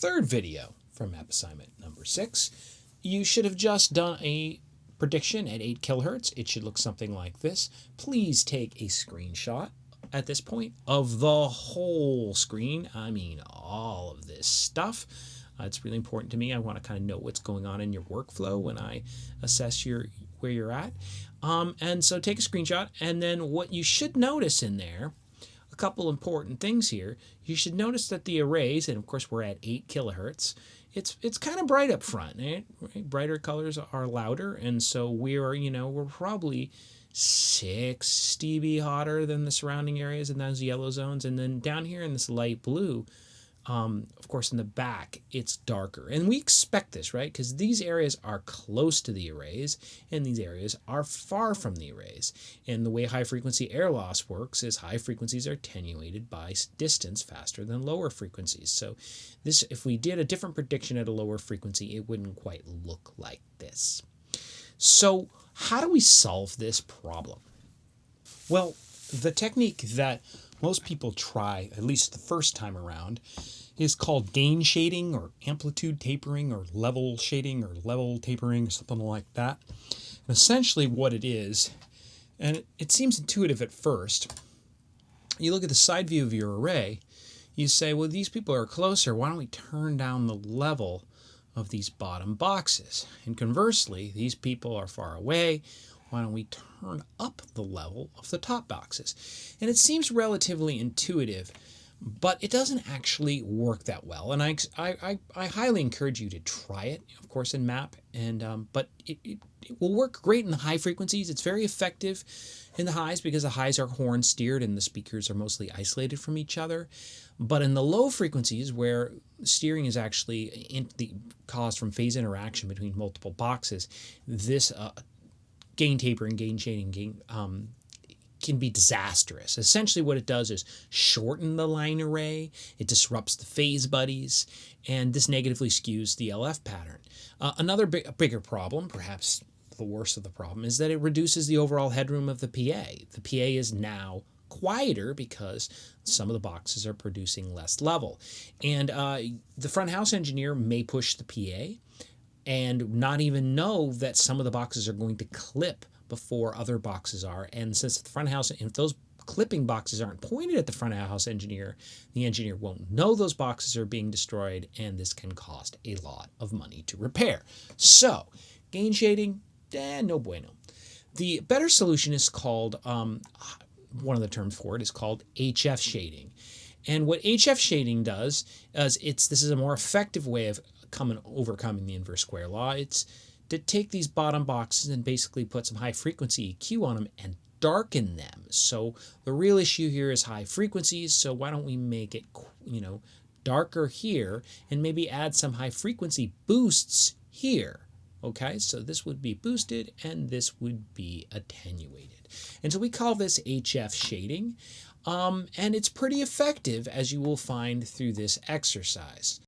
third video from MAPP assignment number 6. You should have just done a prediction at 8 kilohertz. It should look something like this. Please take a screenshot at this point of the whole screen. I mean all of this stuff. It's really important to me. I want to kind of know what's going on in your workflow when I assess where you're at. And so take a screenshot, and then what you should notice in there, a couple important things here. You should notice that the arrays, and of course we're at 8 kilohertz, it's kind of bright up front. Right? Brighter colors are louder, and so we're probably 6 dB hotter than the surrounding areas in those yellow zones. And then down here in this light blue, of course in the back, it's darker. And we expect this, right? Because these areas are close to the arrays, and these areas are far from the arrays. And the way high frequency air loss works is high frequencies are attenuated by distance faster than lower frequencies. So this, if we did a different prediction at a lower frequency, it wouldn't quite look like this. So how do we solve this problem? Well, the technique that most people try, at least the first time around, is called gain shading or amplitude tapering or level shading or level tapering or something like that. And essentially what it is, and it seems intuitive at first, you look at the side view of your array, you say, well, these people are closer, why don't we turn down the level of these bottom boxes? And conversely, these people are far away, why don't we turn up the level of the top boxes? And it seems relatively intuitive, but it doesn't actually work that well. And I highly encourage you to try it, of course, in MAPP. And but it will work great in the high frequencies. It's very effective in the highs because the highs are horn steered and the speakers are mostly isolated from each other. But in the low frequencies, where steering is actually caused from phase interaction between multiple boxes, this gain tapering, gain shading, can be disastrous. Essentially what it does is shorten the line array, it disrupts the phase buddies, and this negatively skews the LF pattern. Another bigger problem, perhaps the worst of the problem, is that it reduces the overall headroom of the PA. The PA is now quieter because some of the boxes are producing less level. And the front house engineer may push the PA and not even know that some of the boxes are going to clip before other boxes are. And since the front house, if those clipping boxes aren't pointed at the front house engineer, the engineer won't know those boxes are being destroyed, and this can cost a lot of money to repair. So gain shading, no bueno. The better solution is called, one of the terms for it is called HF shading. And what HF shading does is this is a more effective way of overcoming the inverse square law. It's to take these bottom boxes and basically put some high frequency EQ on them and darken them. So the real issue here is high frequencies. So why don't we make it, darker here and maybe add some high frequency boosts here? Okay, so this would be boosted and this would be attenuated. And so we call this HF shading. And it's pretty effective, as you will find through this exercise.